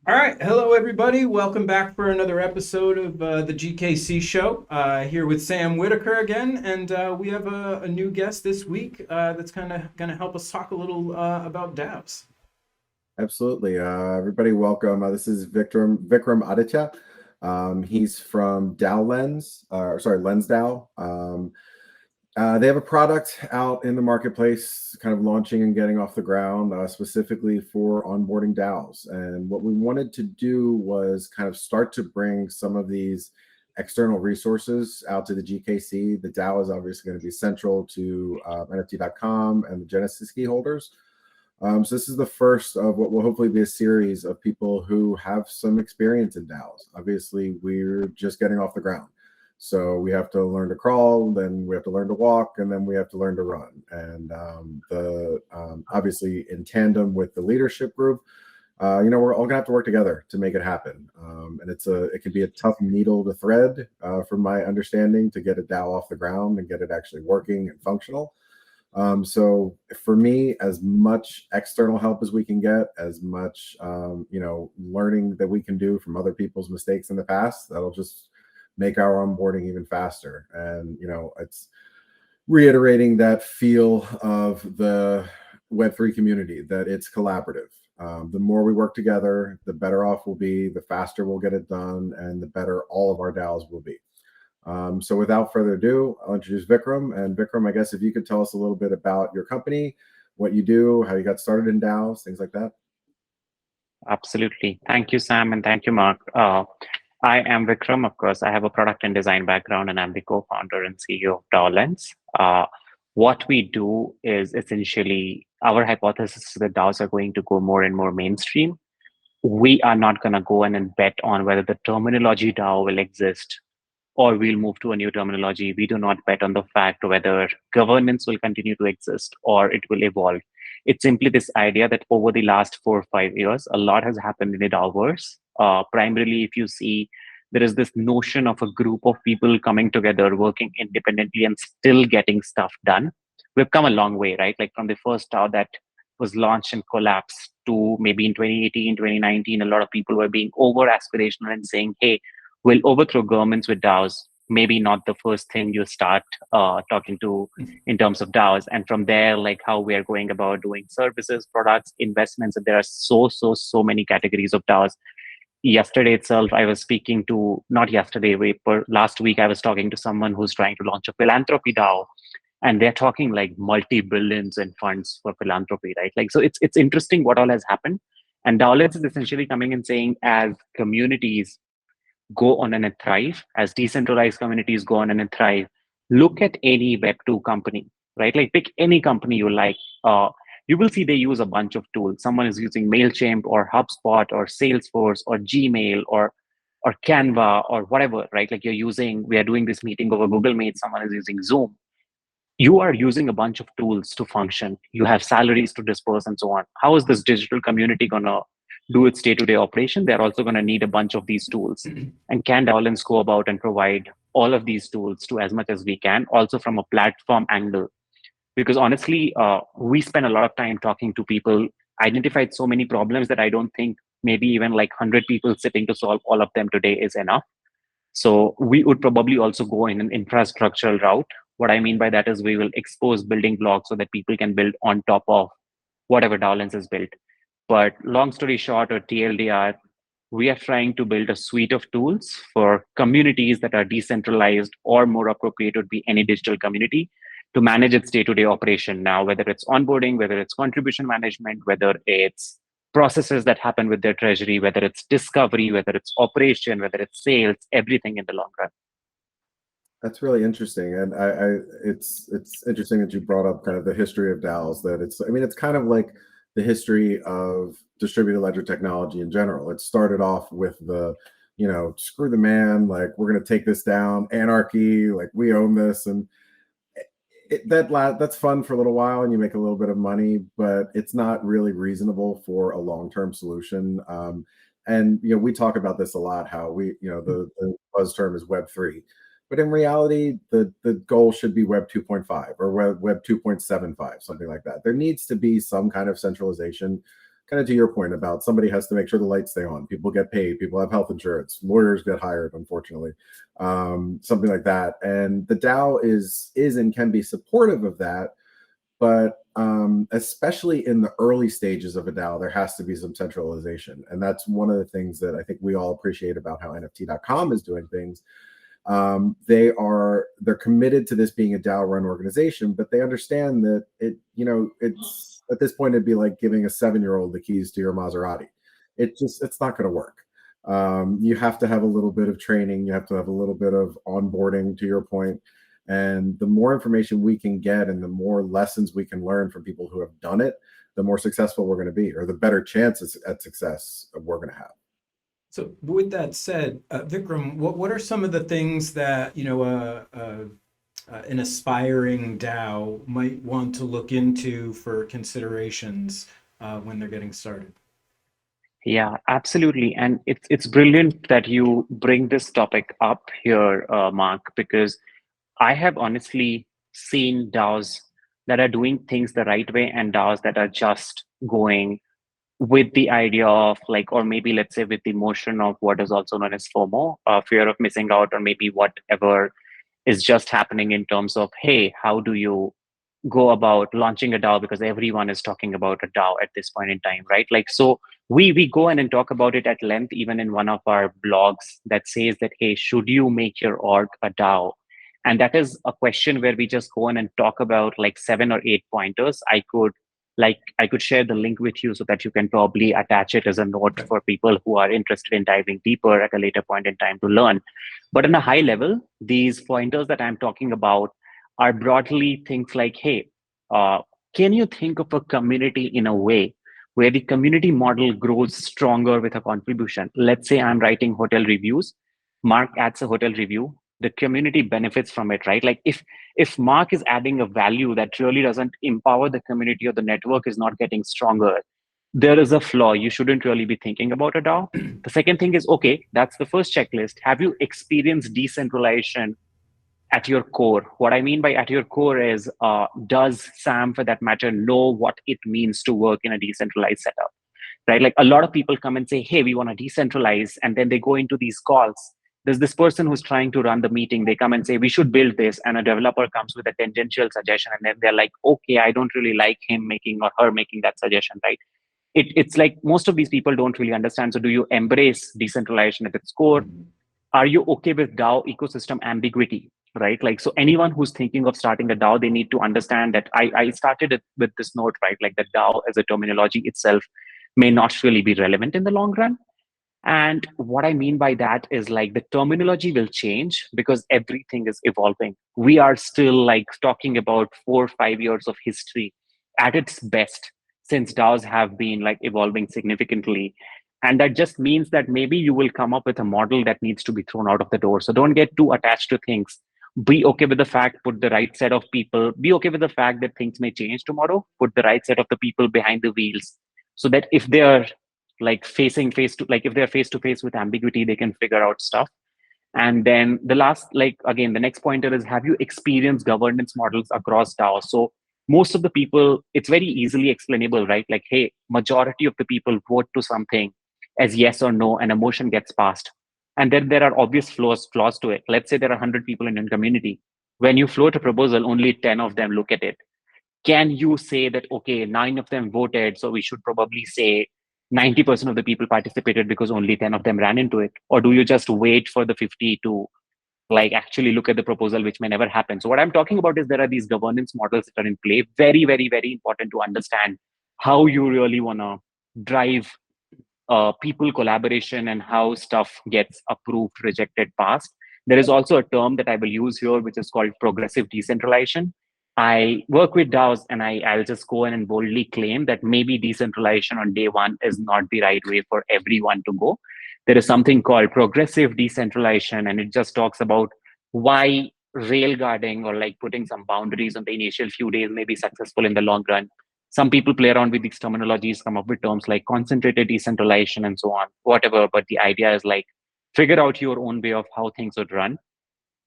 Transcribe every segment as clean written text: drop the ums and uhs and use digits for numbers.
All right, hello everybody. Welcome back for another episode of the GKC Show. Here with Sam Whitaker again, and we have a new guest this week that's kind of going to help us talk a little about DAOs. Absolutely. Everybody, welcome. This is Vikram Aditya. He's from DAO Lens, Lens DAO. They have a product out in the marketplace, kind of launching and getting off the ground, specifically for onboarding DAOs. And what we wanted to do was kind of start to bring some of these external resources out to the GKC. The DAO is obviously going to be central to NFT.com and the Genesis key holders. So this is the first of what will hopefully be a series of people who have some experience in DAOs. Obviously, we're just getting off the ground. So we have to learn to crawl, then we have to learn to walk, and then we have to learn to run. And obviously in tandem with the leadership group, we're all gonna have to work together to make it happen. And it can be a tough needle to thread, from my understanding, to get a DAO off the ground and get it actually working and functional. So for me, as much external help as we can get, as much learning that we can do from other people's mistakes in the past, that'll just make our onboarding even faster. And it's reiterating that feel of the Web3 community, that it's collaborative. The more we work together, the better off we'll be, the faster we'll get it done, and the better all of our DAOs will be. So without further ado, I'll introduce Vikram. And Vikram, I guess if you could tell us a little bit about your company, what you do, how you got started in DAOs, things like that. Absolutely. Thank you, Sam, and thank you, Mark. I am Vikram. Of course, I have a product and design background, and I'm the co-founder and CEO of DAO Lens. What we do is essentially, our hypothesis is that DAOs are going to go more and more mainstream. We are not going to go in and bet on whether the terminology DAO will exist or we'll move to a new terminology. We do not bet on the fact whether governance will continue to exist or it will evolve. It's simply this idea that over the last 4 or 5 years, a lot has happened in the DAOverse. Primarily, if you see, there is this notion of a group of people coming together, working independently and still getting stuff done. We've come a long way, right? Like from the first DAO that was launched and collapsed to maybe in 2018, 2019, a lot of people were being over aspirational and saying, hey, we'll overthrow governments with DAOs. Maybe not the first thing you start talking to in terms of DAOs. And from there, like how we are going about doing services, products, investments, and there are so many categories of DAOs. Yesterday itself, I was speaking to, not yesterday, last week, I was talking to someone who's trying to launch a philanthropy DAO. And they're talking like multi-billions in funds for philanthropy, right? Like, so it's interesting what all has happened. And DAO Lens is essentially coming and saying, as communities go on and thrive, as decentralized communities go on and thrive, look at any Web2 company, right? Like pick any company you like. You will see they use a bunch of tools. Someone is using MailChimp or HubSpot or Salesforce or Gmail or Canva or whatever, right? Like we are doing this meeting over Google Meet, someone is using Zoom. You are using a bunch of tools to function. You have salaries to disperse and so on. How is this digital community going to do its day-to-day operation? They're also going to need a bunch of these tools. And can DAO Lens go about and provide all of these tools to as much as we can, also from a platform angle? Because honestly, we spend a lot of time talking to people, identified so many problems that I don't think maybe even like 100 people sitting to solve all of them today is enough. So we would probably also go in an infrastructural route. What I mean by that is we will expose building blocks so that people can build on top of whatever DAO Lens is built. But long story short, or TLDR, we are trying to build a suite of tools for communities that are decentralized, or more appropriate would be any digital community, to manage its day-to-day operation now, whether it's onboarding, whether it's contribution management, whether it's processes that happen with their treasury, whether it's discovery, whether it's operation, whether it's sales, everything in the long run. That's really interesting, and it's interesting that you brought up kind of the history of DAOs. That it's kind of like the history of distributed ledger technology in general. It started off with the, screw the man, like we're going to take this down, anarchy, like we own this, and that's fun for a little while, and you make a little bit of money, but it's not really reasonable for a long-term solution. And we talk about this a lot, how the buzz term is Web3. But in reality, the goal should be Web 2.5 or Web 2.75, something like that. There needs to be some kind of centralization kind of to your point about somebody has to make sure the lights stay on, people get paid, people have health insurance, lawyers get hired, unfortunately, something like that. And the DAO is and can be supportive of that. But especially in the early stages of a DAO, there has to be some centralization. And that's one of the things that I think we all appreciate about how NFT.com is doing things. They're committed to this being a DAO run organization, but they understand that it's at this point, it'd be like giving a 7-year-old the keys to your Maserati. It's not going to work. You have to have a little bit of training. You have to have a little bit of onboarding, to your point. And the more information we can get and the more lessons we can learn from people who have done it, the more successful we're going to be, or the better chances at success we're going to have. So with that said, Vikram, what are some of the things that, an aspiring DAO might want to look into for considerations when they're getting started? Yeah, absolutely. And it's brilliant that you bring this topic up here, Mark, because I have honestly seen DAOs that are doing things the right way and DAOs that are just going with the idea of like, or maybe let's say with the motion of what is also known as FOMO, fear of missing out, or maybe whatever is just happening in terms of, hey, how do you go about launching a DAO because everyone is talking about a DAO at this point in time, right? Like, so we go in and talk about it at length, even in one of our blogs that says that, hey, should you make your org a DAO? And that is a question where we just go in and talk about like 7 or 8 pointers. I could share the link with you so that you can probably attach it as a note for people who are interested in diving deeper at a later point in time to learn. But on a high level, these pointers that I'm talking about are broadly things like, hey, can you think of a community in a way where the community model grows stronger with a contribution? Let's say I'm writing hotel reviews. Mark adds a hotel review. The community benefits from it, right? Like if Mark is adding a value that really doesn't empower the community or the network is not getting stronger, there is a flaw. You shouldn't really be thinking about a DAO. The second thing is, okay, that's the first checklist. Have you experienced decentralization at your core? What I mean by at your core is, does Sam, for that matter, know what it means to work in a decentralized setup, right? Like a lot of people come and say, hey, we want to decentralize. And then they go into these calls. There's this person who's trying to run the meeting. They come and say, we should build this. And a developer comes with a tangential suggestion. And then they're like, okay, I don't really like him making or her making that suggestion, right? It's like most of these people don't really understand. So do you embrace decentralization at its core? Are you okay with DAO ecosystem ambiguity, right? Like, so anyone who's thinking of starting a DAO, they need to understand that I started it with this note, right? Like the DAO as a terminology itself may not really be relevant in the long run. And what I mean by that is like the terminology will change because everything is evolving. We are still like talking about 4 or 5 years of history at its best since DAOs have been like evolving significantly. And that just means that maybe you will come up with a model that needs to be thrown out of the door. So don't get too attached to things. Be okay with the fact, put the right set of people, be okay with the fact that things may change tomorrow, put the right set of the people behind the wheels so that if they are like if they're face to face with ambiguity, they can figure out stuff. And then the last, like, again, the next pointer is, have you experienced governance models across DAO? So most of the people, it's very easily explainable, right? Like, hey, majority of the people vote to something as yes or no, and a motion gets passed. And then there are obvious flaws to it. Let's say there are 100 people in a community. When you float a proposal, only 10 of them look at it. Can you say that, okay, 9 of them voted, so we should probably say 90% of the people participated because only 10 of them ran into it? Or do you just wait for the 50 to like actually look at the proposal, which may never happen? So what I'm talking about is there are these governance models that are in play. Very, very, very important to understand how you really want to drive people collaboration and how stuff gets approved, rejected, passed. There is also a term that I will use here, which is called progressive decentralization. I work with DAOs and I'll just go in and boldly claim that maybe decentralization on day one is not the right way for everyone to go. There is something called progressive decentralization, and it just talks about why railguarding or like putting some boundaries on the initial few days may be successful in the long run. Some people play around with these terminologies, come up with terms like concentrated decentralization and so on, whatever. But the idea is like, figure out your own way of how things would run.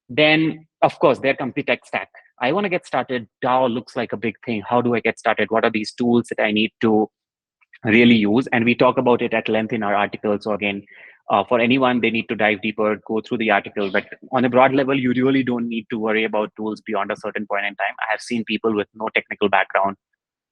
Then, of course, there comes the tech stack. I want to get started. DAO looks like a big thing. How do I get started? What are these tools that I need to really use. And we talk about it at length in our article. So again, for anyone, they need to dive deeper, go through the article. But on a broad level, you really don't need to worry about tools beyond a certain point in time. I have seen people with no technical background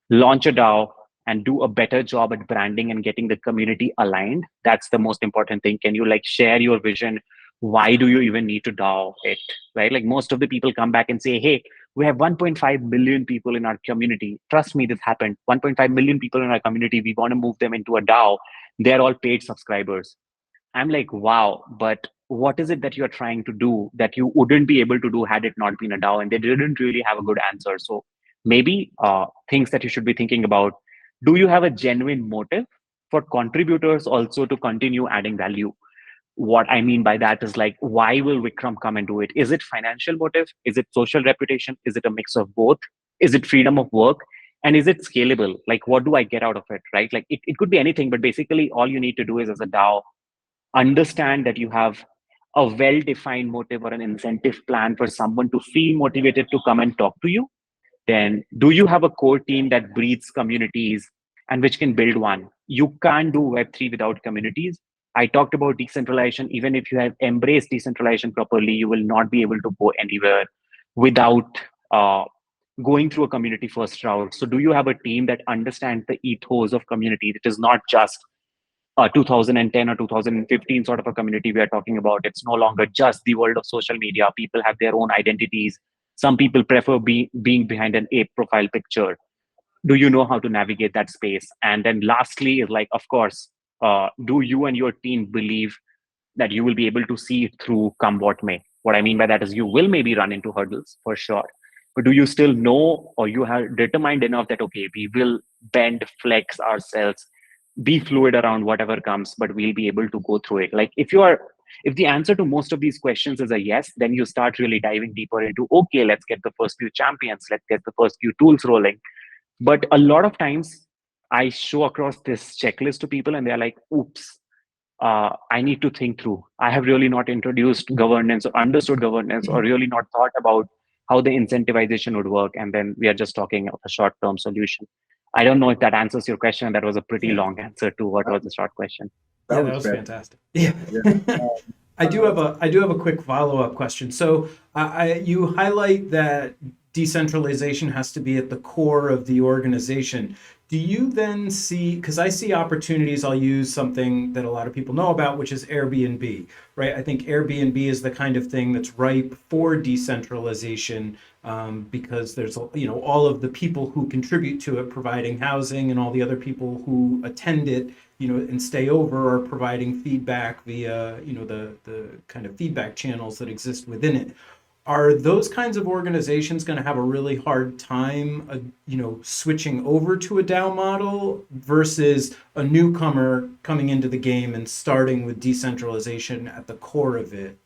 launch a DAO and do a better job at branding and getting the community aligned. That's the most important thing. Can you like share your vision? Why do you even need to DAO it? Right? Like most of the people come back and say, hey, we have 1.5 million people in our community. Trust me, this happened. 1.5 million people in our community. We want to move them into a DAO. They're all paid subscribers. I'm like, wow, but what is it that you're trying to do that you wouldn't be able to do had it not been a DAO? And they didn't really have a good answer. So maybe things that you should be thinking about. Do you have a genuine motive for contributors also to continue adding value? What I mean by that is like, why will Vikram come and do it? Is it financial motive? Is it social reputation? Is it a mix of both? Is it freedom of work? And is it scalable? Like, what do I get out of it, right? Like, it could be anything, but basically all you need to do is as a DAO, understand that you have a well-defined motive or an incentive plan for someone to feel motivated to come and talk to you. Then do you have a core team that breeds communities and which can build one? You can't do Web3 without communities. I talked about decentralization. Even if you have embraced decentralization properly, you will not be able to go anywhere without going through a community first route. So do you have a team that understands the ethos of community? It is not just 2010 or 2015 sort of a community we are talking about. It's no longer just the world of social media. People have their own identities. Some people prefer being behind an ape profile picture. Do you know how to navigate that space? And then lastly is like, of course, do you and your team believe that you will be able to see it through come what may? What I mean by that is you will maybe run into hurdles for sure. But do you still know, or you have determined enough that, okay, we will bend, flex ourselves, be fluid around whatever comes, but we'll be able to go through it. Like if the answer to most of these questions is a yes, then you start really diving deeper into, okay, let's get the first few champions, let's get the first few tools rolling. But a lot of times I show across this checklist to people and they're like, oops, I need to think through. I have really not introduced governance or understood governance or really not thought about how the incentivization would work. And then we are just talking of a short-term solution. I don't know if that answers your question. That was a pretty long answer to what was the short question. That was fantastic. Yeah. I do have a quick follow-up question. So you highlight that decentralization has to be at the core of the organization. Do you then see, because I see opportunities, I'll use something that a lot of people know about, which is Airbnb, right? I think Airbnb is the kind of thing that's ripe for decentralization because there's, all of the people who contribute to it providing housing and all the other people who attend it, and stay over are providing feedback via, the kind of feedback channels that exist within it. Are those kinds of organizations going to have a really hard time, switching over to a DAO model versus a newcomer coming into the game and starting with decentralization at the core of it?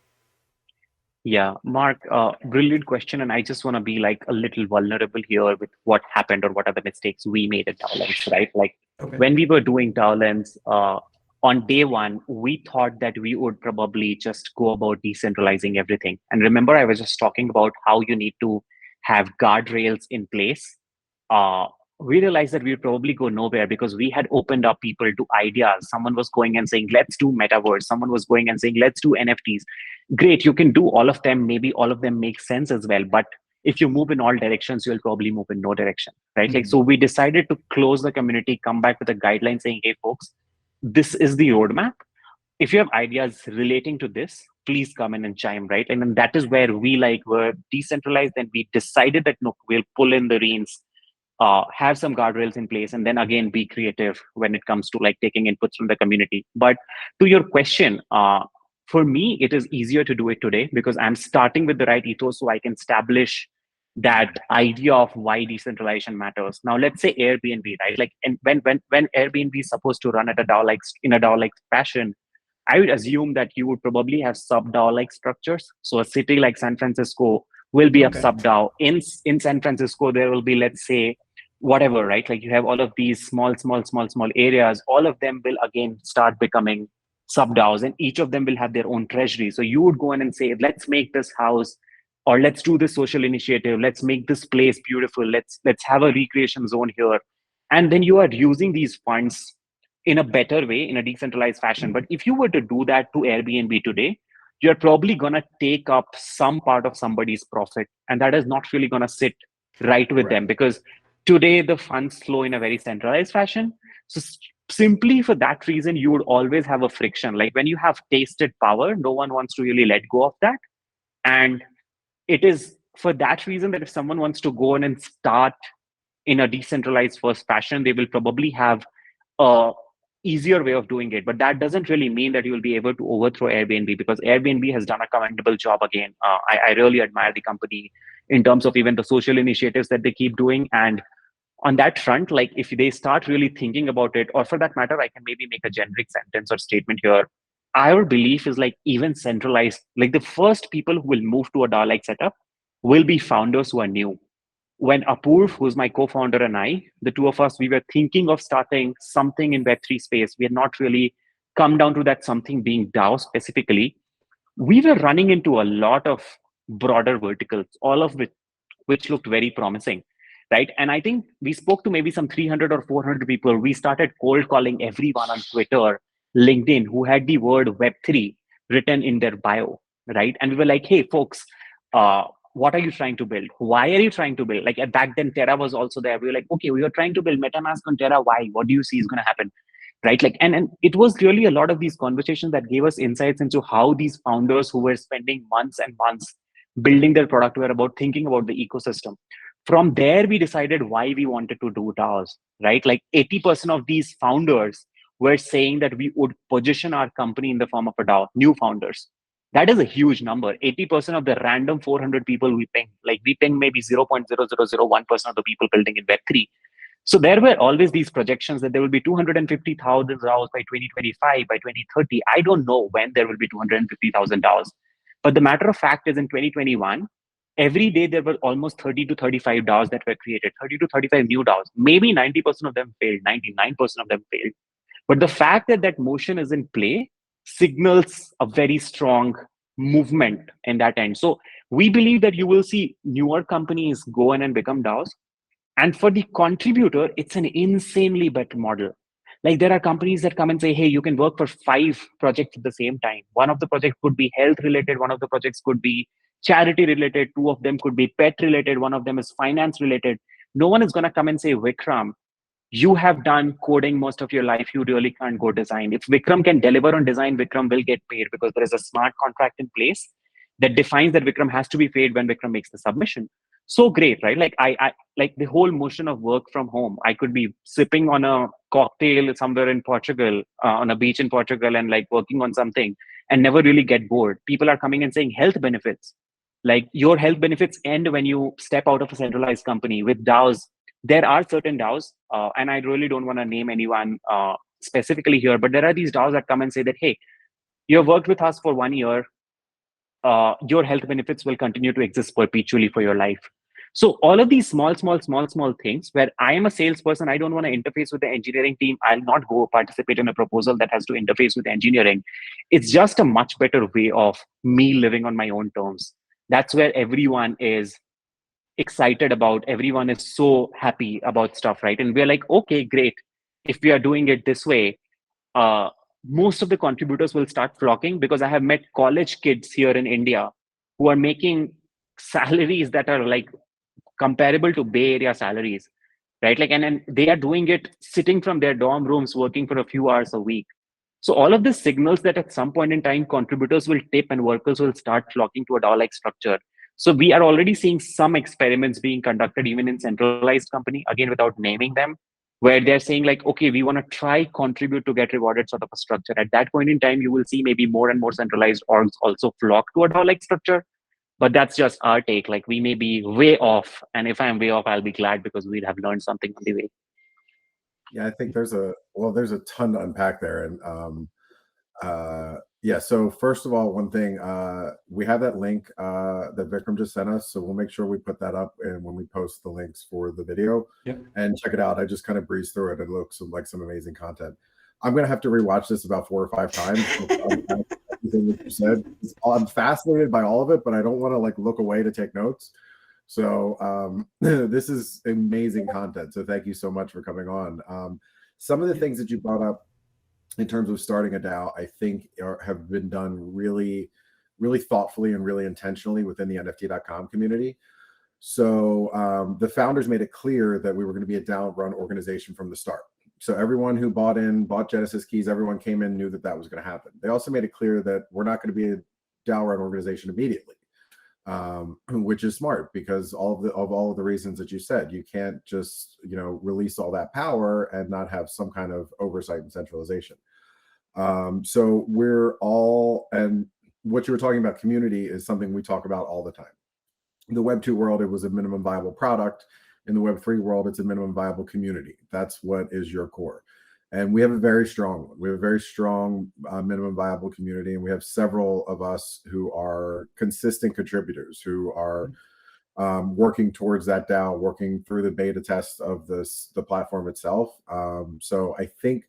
Yeah, Mark, brilliant question. And I just want to be like a little vulnerable here with what happened or what are the mistakes we made at DAO, right? Like when we were doing DAO, on day one, we thought that we would probably just go about decentralizing everything. And remember, I was just talking about how you need to have guardrails in place. We realized that we would probably go nowhere because we had opened up people to ideas. Someone was going and saying, let's do metaverse. Someone was going and saying, let's do NFTs. Great, you can do all of them. Maybe all of them make sense as well. But if you move in all directions, you'll probably move in no direction, right? Like, so we decided to close the community, come back with a guideline saying, hey, folks, this is the roadmap. If you have ideas relating to this, please come in and chime, right? And then that is where we were decentralized and we decided that, no, we'll pull in the reins, have some guardrails in place, and then again, be creative when it comes to taking inputs from the community. But to your question, for me, it is easier to do it today because I'm starting with the right ethos so I can establish that idea of why decentralization matters. Now, let's say Airbnb, right? And when Airbnb is supposed to run at a DAO in a DAO fashion, I would assume that you would probably have sub DAO structures. So a city like San Francisco will be a sub DAO. In San Francisco, there will be, let's say, whatever, right? You have all of these small areas. All of them will again start becoming sub DAOs, and each of them will have their own treasury. So you would go in and say, let's make this house, or let's do this social initiative. Let's make this place beautiful. Let's have a recreation zone here. And then you are using these funds in a better way, in a decentralized fashion. But if you were to do that to Airbnb today, you're probably going to take up some part of somebody's profit. And that is not really going to sit right with them, because today the funds flow in a very centralized fashion. So simply for that reason, you would always have a friction. Like when you have tasted power, no one wants to really let go of that. And it is for that reason that if someone wants to go in and start in a decentralized first fashion, they will probably have a easier way of doing it. But that doesn't really mean that you will be able to overthrow Airbnb, because Airbnb has done a commendable job again. I really admire the company in terms of even the social initiatives that they keep doing. And on that front, like if they start really thinking about it, or for that matter, I can maybe make a generic sentence or statement here. Our belief is like even centralized, like the first people who will move to a DAO-like setup will be founders who are new. When Apoorv, who's my co-founder, and I, the two of us, we were thinking of starting something in Web3 space. We had not really come down to that something being DAO specifically. We were running into a lot of broader verticals, all of which looked very promising, right? And I think we spoke to maybe some 300 or 400 people. We started cold calling everyone on Twitter, LinkedIn, who had the word Web3 written in their bio, right? And we were like, hey, folks, what are you trying to build? Why are you trying to build? Like back then, Terra was also there. We were like, okay, we were trying to build MetaMask on Terra. Why? What do you see is going to happen? Right? Like, and it was really a lot of these conversations that gave us insights into how these founders who were spending months and months building their product were about thinking about the ecosystem. From there, we decided why we wanted to do DAOs, right? Like 80% of these founders were saying that we would position our company in the form of a DAO, new founders. That is a huge number. 80% of the random 400 people we ping, like we ping maybe 0.0001% of the people building in Web3. So there were always these projections that there will be 250,000 DAOs by 2025, by 2030. I don't know when there will be 250,000 DAOs. But the matter of fact is in 2021, every day there were almost 30 to 35 DAOs that were created, 30 to 35 new DAOs. Maybe 90% of them failed, 99% of them failed. But the fact that that motion is in play signals a very strong movement in that end. So we believe that you will see newer companies go in and become DAOs. And for the contributor, it's an insanely better model. Like there are companies that come and say, hey, you can work for 5 projects at the same time. One of the projects could be health related. One of the projects could be charity related. 2 of them could be pet related. One of them is finance related. No one is going to come and say, Vikram, you have done coding most of your life. You really can't go design. If Vikram can deliver on design, Vikram will get paid because there is a smart contract in place that defines that Vikram has to be paid when Vikram makes the submission. So great, right? Like I like the whole motion of work from home. I could be sipping on a cocktail somewhere in Portugal, on a beach in Portugal, and like working on something and never really get bored. People are coming and saying health benefits. Like your health benefits end when you step out of a centralized company. With DAOs, there are certain DAOs, and I really don't want to name anyone specifically here, but there are these DAOs that come and say that, hey, you have worked with us for 1 year. Your health benefits will continue to exist perpetually for your life. So all of these small things where I am a salesperson, I don't want to interface with the engineering team. I'll not go participate in a proposal that has to interface with engineering. It's just a much better way of me living on my own terms. That's where everyone is excited about. Everyone is so happy about stuff, right? And we're like, okay, great. If we are doing it this way, most of the contributors will start flocking, because I have met college kids here in India who are making salaries that are like comparable to Bay Area salaries, right? Like, and they are doing it sitting from their dorm rooms, working for a few hours a week. So all of this signals that at some point in time, contributors will tip and workers will start flocking to a DAO-like structure. So we are already seeing some experiments being conducted even in centralized company, again, without naming them, where they're saying like, okay, we want to try contribute to get rewarded sort of a structure. At that point in time, you will see maybe more and more centralized orgs also flock to a DAO-like structure. But that's just our take. Like we may be way off. And if I'm way off, I'll be glad because we'd have learned something on the way. Yeah, I think there's a ton to unpack there. And yeah, so first of all, one thing, we have that link that Vikram just sent us, so we'll make sure we put that up and when we post the links for the video. Yep. And check it out. I just kind of breezed through it. It looks like some amazing content. I'm gonna have to rewatch this about 4 or 5 times. Everything that you said, I'm fascinated by all of it, but I don't want to like look away to take notes. So this is amazing content. So thank you so much for coming on. Some of the things that you brought up in terms of starting a DAO, I think have been done really, really thoughtfully and really intentionally within the NFT.com community. So the founders made it clear that we were going to be a DAO-run organization from the start. So everyone who bought Genesis keys, everyone came in, knew that that was going to happen. They also made it clear that we're not going to be a DAO-run organization immediately, which is smart because of all of the reasons that you said. You can't just release all that power and not have some kind of oversight and centralization. So we're all, and what you were talking about, community, is something we talk about all the time. In the Web 2 world, it was a minimum viable product. In the Web 3 world, it's a minimum viable community. That's what is your core. And we have a very strong one. We have a very strong minimum viable community. And we have several of us who are consistent contributors who are working towards that DAO, working through the beta test of the platform itself. So I think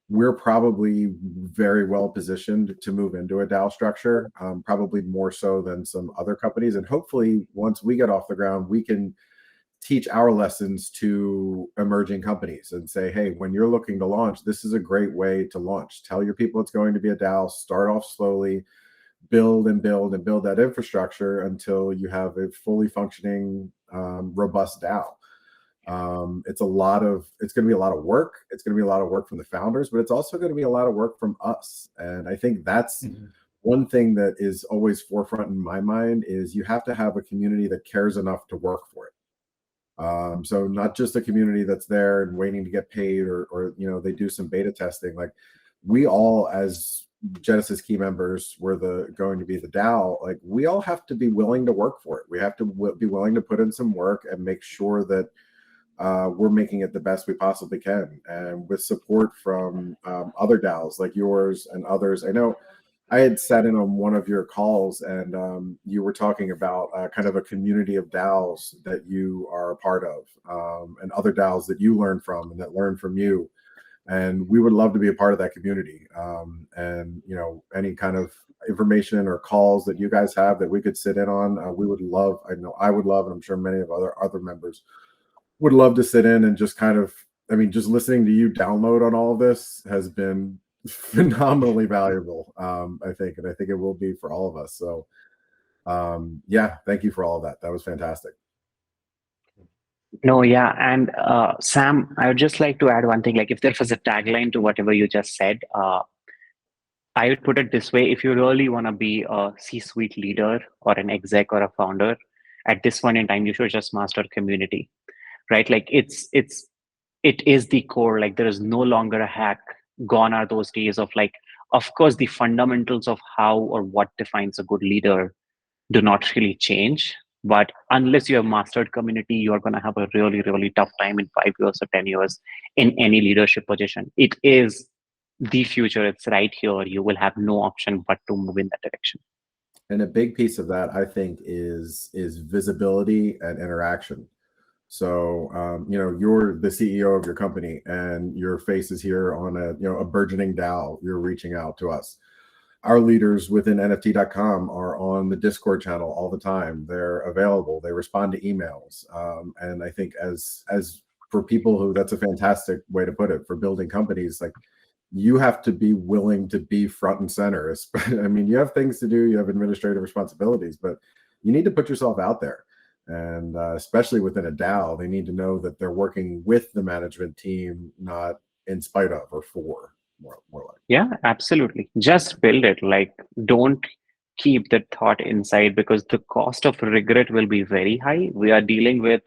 we're probably very well positioned to move into a DAO structure, probably more so than some other companies. And hopefully, once we get off the ground, we can teach our lessons to emerging companies and say, hey, when you're looking to launch, this is a great way to launch. Tell your people it's going to be a DAO, start off slowly, build and build and build that infrastructure until you have a fully functioning, robust DAO. It's going to be a lot of work. It's going to be a lot of work from the founders, but it's also going to be a lot of work from us. And I think that's one thing that is always forefront in my mind is you have to have a community that cares enough to work for it. So not just a community that's there and waiting to get paid or they do some beta testing. Like we all, as Genesis key members, were going to be the DAO. Like we all have to be willing to work for it. We have to be willing to put in some work and make sure that we're making it the best we possibly can. And with support from other DAOs like yours and others. I know I had sat in on one of your calls and you were talking about kind of a community of DAOs that you are a part of and other DAOs that you learn from and that learn from you. And we would love to be a part of that community. And any kind of information or calls that you guys have that we could sit in on, we would love. I know I would love, and I'm sure many of other members would love to sit in and just kind of, just listening to you download on all of this has been phenomenally valuable, I think, and I think it will be for all of us. So yeah, thank you for all of that. That was fantastic. No, yeah. And Sam, I would just like to add one thing. Like if there was a tagline to whatever you just said, I would put it this way. If you really want to be a C-suite leader or an exec or a founder, at this point in time, you should just master community, right? Like it is the core. Like there is no longer a hack. Gone are those days of like, of course, the fundamentals of how or what defines a good leader do not really change. But unless you have mastered community, you're going to have a really, really tough time in 5 years or 10 years in any leadership position. It is the future. It's right here. You will have no option but to move in that direction. And a big piece of that, I think, is visibility and interaction. So, you're the CEO of your company and your face is here on a burgeoning DAO. You're reaching out to us. Our leaders within NFT.com are on the Discord channel all the time. They're available. They respond to emails. And I think as for people who, that's a fantastic way to put it, for building companies, like you have to be willing to be front and center. You have things to do, you have administrative responsibilities, but you need to put yourself out there. And especially within a DAO, they need to know that they're working with the management team, not in spite of or for, more like. Yeah, absolutely. Just build it. Like, don't keep that thought inside because the cost of regret will be very high. We are dealing with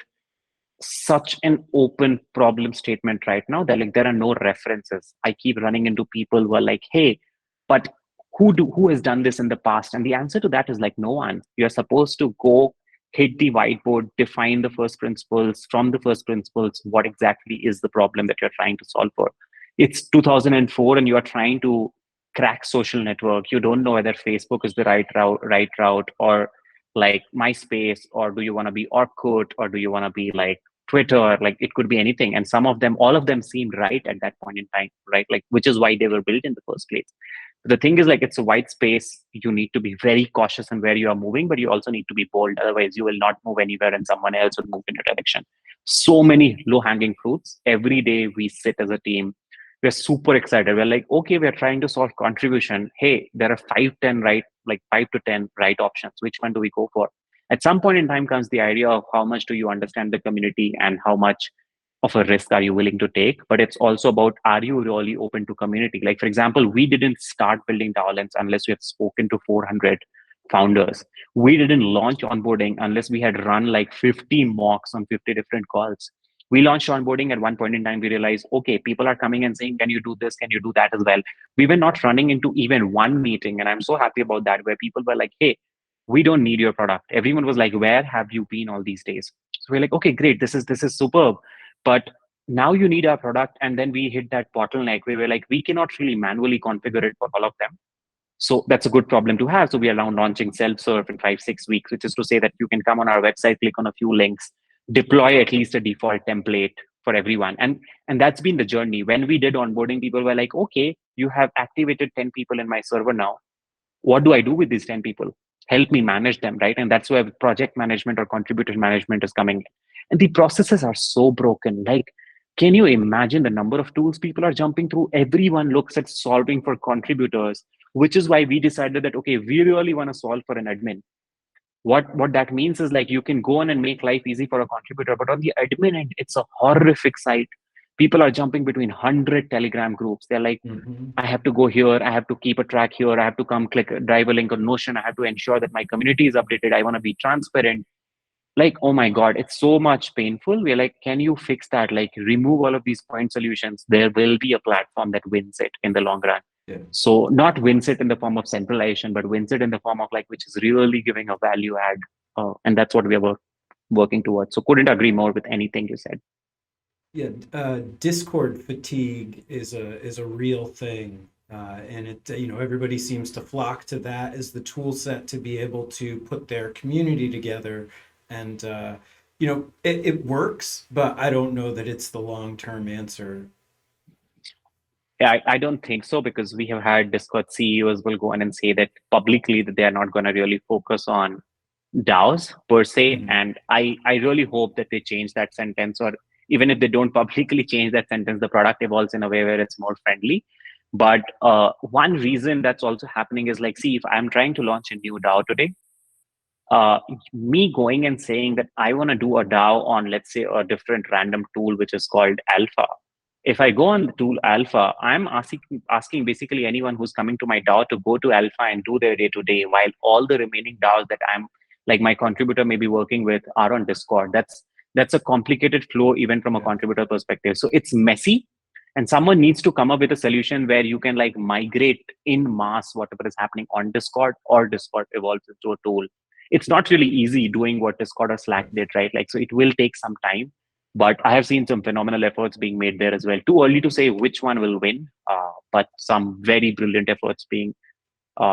such an open problem statement right now that like there are no references. I keep running into people who are like, hey, but who has done this in the past? And the answer to that is like no one. You're supposed to go hit the whiteboard, define the first principles. From the first principles, what exactly is the problem that you're trying to solve for? It's 2004 and you are trying to crack social network. You don't know whether Facebook is the right route or like MySpace, or do you want to be Orkut, or do you want to be like Twitter? Like it could be anything. And all of them seemed right at that point in time, right? Like, which is why they were built in the first place. The thing is, like, it's a white space. You need to be very cautious in where you are moving, but you also need to be bold. Otherwise, you will not move anywhere and someone else will move in your direction. So many low-hanging fruits. Every day we sit as a team. We're super excited. We're like, okay, we're trying to solve contribution. Hey, there are 5, 10 right, like 5 to 10 right options. Which one do we go for? At some point in time comes the idea of how much do you understand the community and how much of a risk are you willing to take. But it's also about, are you really open to community? Like, for example, we didn't start building Talents unless we had spoken to 400 founders. We didn't launch onboarding unless we had run like 50 mocks on 50 different calls. We launched onboarding at one point in time. We realized, okay, people are coming and saying, can you do this? Can you do that as well? We were not running into even one meeting. And I'm so happy about that, where people were like, hey, we don't need your product. Everyone was like, where have you been all these days? So we're like, okay, great. This is superb. But now you need our product. And then we hit that bottleneck where we're like, we cannot really manually configure it for all of them. So that's a good problem to have. So we are now launching self-serve in 5, 6 weeks, which is to say that you can come on our website, click on a few links, deploy at least a default template for everyone. And that's been the journey. When we did onboarding, people were like, okay, you have activated 10 people in my server now. What do I do with these 10 people? Help me manage them, right? And that's where project management or contributor management is coming in. And the processes are so broken. Like, can you imagine the number of tools people are jumping through? Everyone looks at solving for contributors, which is why we decided that, okay, we really want to solve for an admin. What that means is, like, you can go on and make life easy for a contributor, but on the admin end, it's a horrific site. People are jumping between 100 Telegram groups. They're like, I have to go here, I have to keep a track here, I have to come click, drive a link on Notion, I have to ensure that my community is updated, I want to be transparent. Like, oh my God, it's so much painful. We're like, can you fix that? Like, remove all of these point solutions. There will be a platform that wins it in the long run. Yeah. So not wins it in the form of centralization, but wins it in the form of, like, which is really giving a value add. And that's what we are working towards. So couldn't agree more with anything you said. Yeah, Discord fatigue is a real thing, and it everybody seems to flock to that as the tool set to be able to put their community together, and it works, but I don't know that it's the long-term answer. Yeah, I don't think so, because we have had Discord CEOs will go in and say that publicly that they are not going to really focus on DAOs per se. Mhm. And I really hope that they change that sentence, or even if they don't publicly change that sentence, the product evolves in a way where it's more friendly. But one reason that's also happening is, like, see, if I'm trying to launch a new DAO today, me going and saying that I want to do a DAO on, let's say, a different random tool, which is called Alpha. If I go on the tool Alpha, I'm asking basically anyone who's coming to my DAO to go to Alpha and do their day-to-day, while all the remaining DAOs that I'm, like, my contributor may be working with are on Discord. That's a complicated flow even from a contributor perspective. So it's messy, and someone needs to come up with a solution where you can, like, migrate in mass whatever is happening on Discord, or Discord evolves into a tool. It's not really easy doing what Discord or Slack did, right? Like, so it will take some time, but I have seen some phenomenal efforts being made there as well. Too early to say which one will win, but some very brilliant efforts being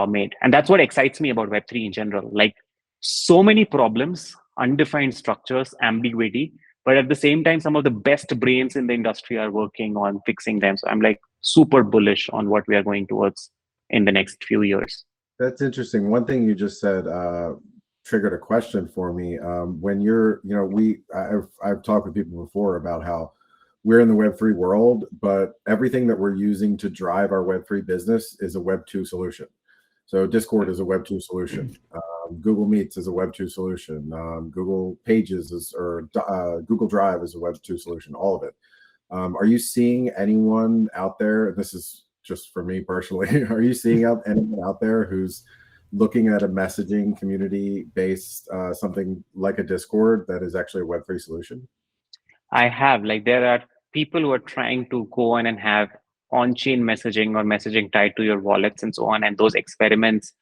made. And that's what excites me about Web3 in general. Like, so many problems, undefined structures, ambiguity, but at the same time, some of the best brains in the industry are working on fixing them. So I'm, like, super bullish on what we are going towards in the next few years. That's interesting. One thing you just said triggered a question for me. When you're, I've talked with people before about how we're in the Web3 world, but everything that we're using to drive our Web3 business is a Web2 solution. So Discord is a Web2 solution. Google Meets is a Web2 solution. Google Pages or Google Drive is a Web2 solution. All of it. Are you seeing anyone out there? And this is just for me personally. Are you seeing anyone out there who's looking at a messaging community-based something like a Discord that is actually a Web3 solution? I have, like, there are people who are trying to go on and have on-chain messaging or messaging tied to your wallets and so on. And those experiments,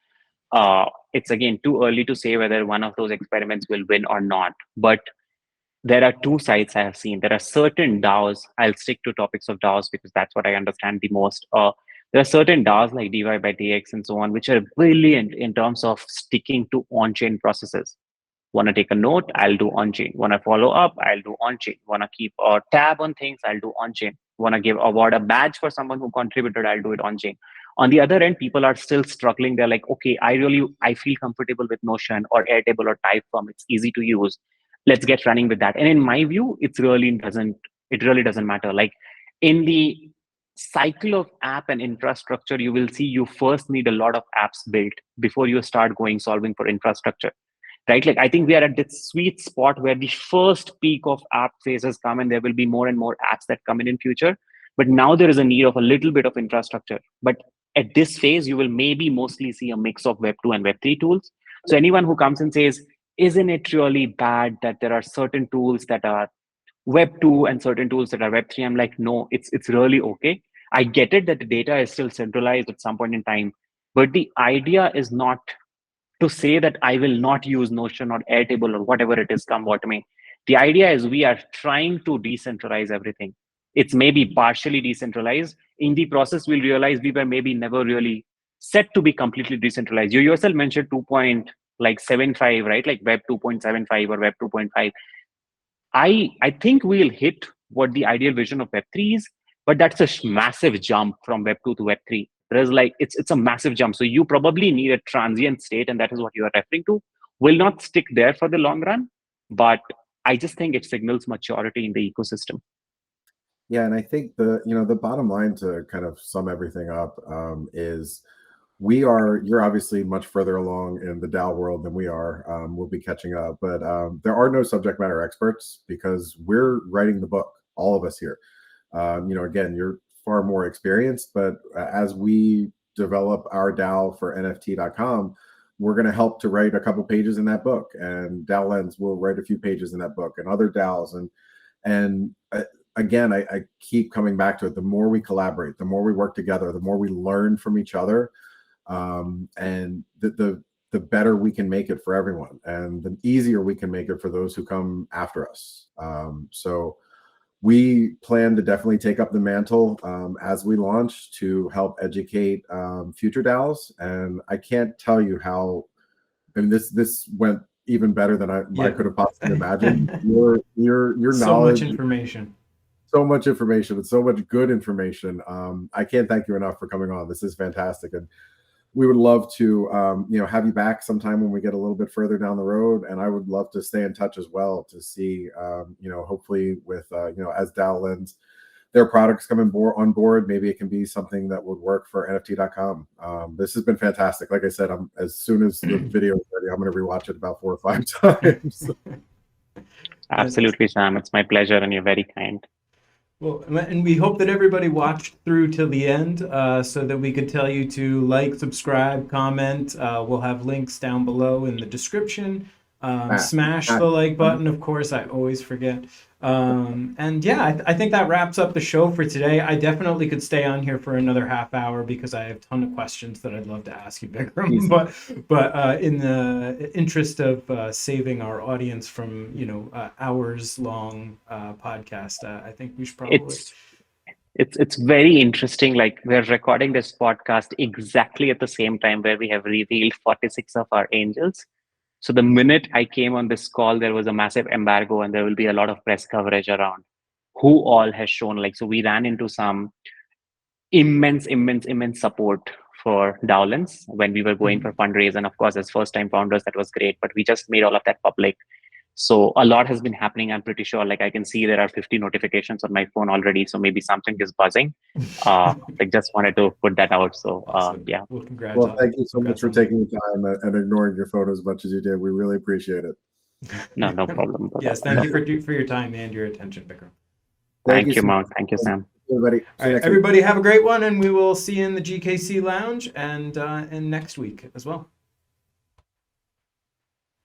it's again too early to say whether one of those experiments will win or not. But there are two sides I have seen. There are certain DAOs. I'll stick to topics of DAOs because that's what I understand the most. There are certain DAOs like DY by DX and so on, which are brilliant in terms of sticking to on-chain processes. Want to take a note? I'll do on-chain. Want to follow up? I'll do on-chain. Want to keep a tab on things? I'll do on-chain. Want to award a badge for someone who contributed? I'll do it on-chain. On the other end, people are still struggling. They're like, okay, I feel comfortable with Notion or Airtable or Typeform. It's easy to use. Let's get running with that. And in my view, it really doesn't matter. Like in the cycle of app and infrastructure, you will see you first need a lot of apps built before you start solving for infrastructure, right? Like I think we are at this sweet spot where the first peak of app phases come, and there will be more and more apps that come in future. But now there is a need of a little bit of infrastructure. But at this phase, you will maybe mostly see a mix of Web 2 and Web 3 tools. So anyone who comes and says, isn't it really bad that there are certain tools that are Web 2 and certain tools that are Web 3? I'm like, no, it's really okay. I get it that the data is still centralized at some point in time, but the idea is not to say that I will not use Notion or Airtable or whatever it is, come what may. The idea is we are trying to decentralize everything. It's maybe partially decentralized. In the process, we'll realize we were maybe never really set to be completely decentralized. You yourself mentioned 2.75, right? Like Web 2.75 or Web 2.5. I think we'll hit what the ideal vision of Web 3 is, but that's a massive jump from Web 2 to Web 3. There's like, it's a massive jump. So you probably need a transient state, and that is what you are referring to. Will not stick there for the long run, but I just think it signals maturity in the ecosystem. Yeah, and I think the bottom line to kind of sum everything up is you're obviously much further along in the DAO world than we are. We'll be catching up, but there are no subject matter experts because we're writing the book, all of us here. Again, you're far more experienced, but as we develop our DAO for NFT.com, we're going to help to write a couple pages in that book, and DAO Lens will write a few pages in that book, and other DAOs, and again, I keep coming back to it. The more we collaborate, the more we work together, the more we learn from each other, and the better we can make it for everyone, and the easier we can make it for those who come after us. So we plan to definitely take up the mantle as we launch to help educate future DAOs. And I can't tell you how, and this went even better than I could have possibly imagined. Your knowledge, so much information. So much information and so much good information. I can't thank you enough for coming on. This is fantastic. And we would love to have you back sometime when we get a little bit further down the road. And I would love to stay in touch as well to see, hopefully with, as DAO Lens, their products come on board, maybe it can be something that would work for NFT.com. This has been fantastic. Like I said, as soon as the video is ready, I'm going to rewatch it about 4 or 5 times. Absolutely, Sam. It's my pleasure, and you're very kind. Well, and we hope that everybody watched through till the end so that we could tell you to like, subscribe, comment. We'll have links down below in the description. Smash the like button, of course, I always forget. And yeah, I think that wraps up the show for today. I definitely could stay on here for another half hour because I have a ton of questions that I'd love to ask you, Vikram. But in the interest of saving our audience from hours long podcast, I think we should probably. It's very interesting. Like, we're recording this podcast exactly at the same time where we have revealed 46 of our angels. So the minute I came on this call, there was a massive embargo, and there will be a lot of press coverage around who all has shown. So we ran into some immense support for DAO Lens when we were going for fundraise. And of course, as first-time founders, that was great. But we just made all of that public. So a lot has been happening. I'm pretty sure. I can see there are 50 notifications on my phone already. So maybe something is buzzing. Just wanted to put that out. So awesome. Yeah. Well, congrats. Well, thank you so much for taking the time and ignoring your phone as much as you did. We really appreciate it. No problem. Yes, thank you for your time and your attention, Vikram. Thank you, Mark. Thank you, Sam. Everybody, all right, everybody have a great one, and we will see you in the GKC Lounge and next week as well.